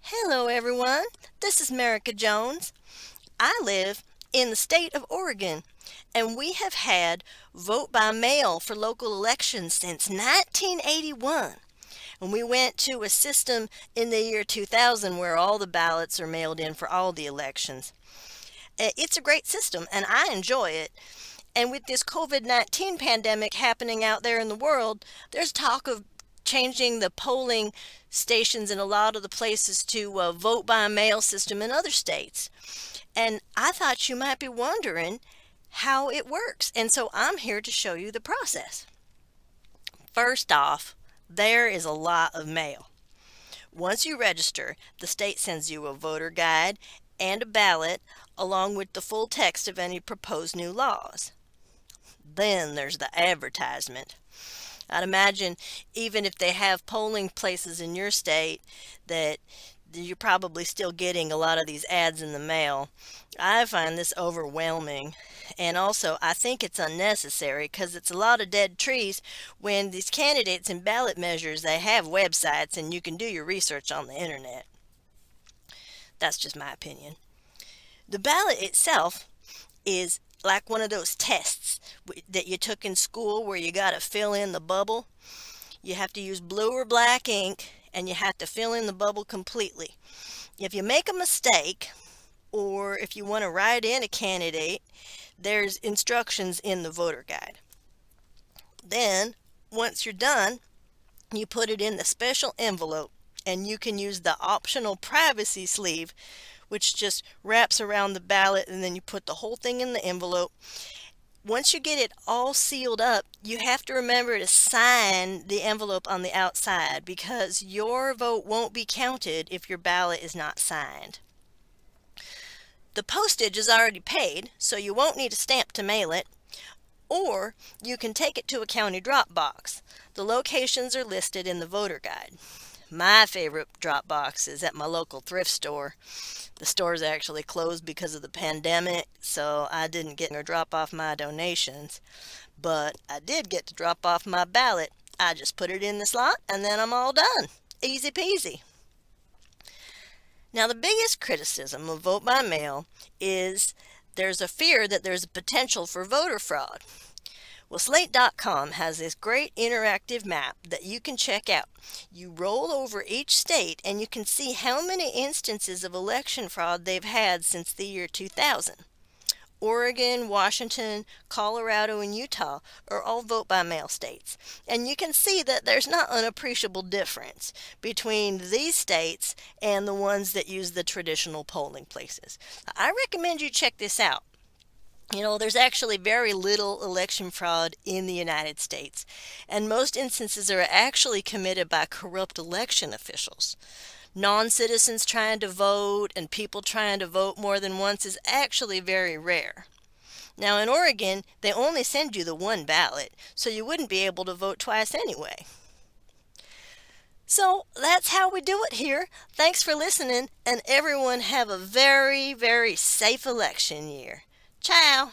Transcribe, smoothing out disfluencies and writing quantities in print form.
Hello, everyone. This is Merica Jones. I live in the state of Oregon, and we have had vote by mail for local elections since 1981. And we went to a system in the year 2000 where all the ballots are mailed in for all the elections. It's a great system, and I enjoy it. And with this COVID-19 pandemic happening out there in the world, there's talk of changing the polling stations in a lot of the places to a vote by mail system in other states. And I thought you might be wondering how it works. And so I'm here to show you the process. First off, there is a lot of mail. Once you register, the state sends you a voter guide and a ballot along with the full text of any proposed new laws. Then there's the advertisement. I'd imagine even if they have polling places in your state that you're probably still getting a lot of these ads in the mail. I find this overwhelming, and also I think it's unnecessary because it's a lot of dead trees when these candidates and ballot measures, they have websites and you can do your research on the internet. That's just my opinion. The ballot itself is like one of those tests that you took in school where you got to fill in the bubble. You have to use blue or black ink and you have to fill in the bubble completely. If you make a mistake or if you want to write in a candidate, there's instructions in the voter guide. Then, once you're done, you put it in the special envelope and you can use the optional privacy sleeve, which just wraps around the ballot, and then you put the whole thing in the envelope. Once you get it all sealed up, you have to remember to sign the envelope on the outside because your vote won't be counted if your ballot is not signed. The postage is already paid, so you won't need a stamp to mail it, or you can take it to a county Dropbox. The locations are listed in the voter guide. My favorite Dropbox is at my local thrift store. The store's actually closed because of the pandemic, so I didn't get to drop off my donations. But I did get to drop off my ballot. I just put it in the slot and then I'm all done. Easy peasy. Now, the biggest criticism of vote by mail is there's a fear that there's a potential for voter fraud. Well, Slate.com has this great interactive map that you can check out. You roll over each state and you can see how many instances of election fraud they've had since the year 2000. Oregon, Washington, Colorado, and Utah are all vote-by-mail states. And you can see that there's not an appreciable difference between these states and the ones that use the traditional polling places. I recommend you check this out. You know, there's actually very little election fraud in the United States, and most instances are actually committed by corrupt election officials. Non-citizens trying to vote and people trying to vote more than once is actually very rare. Now, in Oregon, they only send you the one ballot, so you wouldn't be able to vote twice anyway. So that's how we do it here. Thanks for listening, and everyone have a very, very safe election year. Ciao.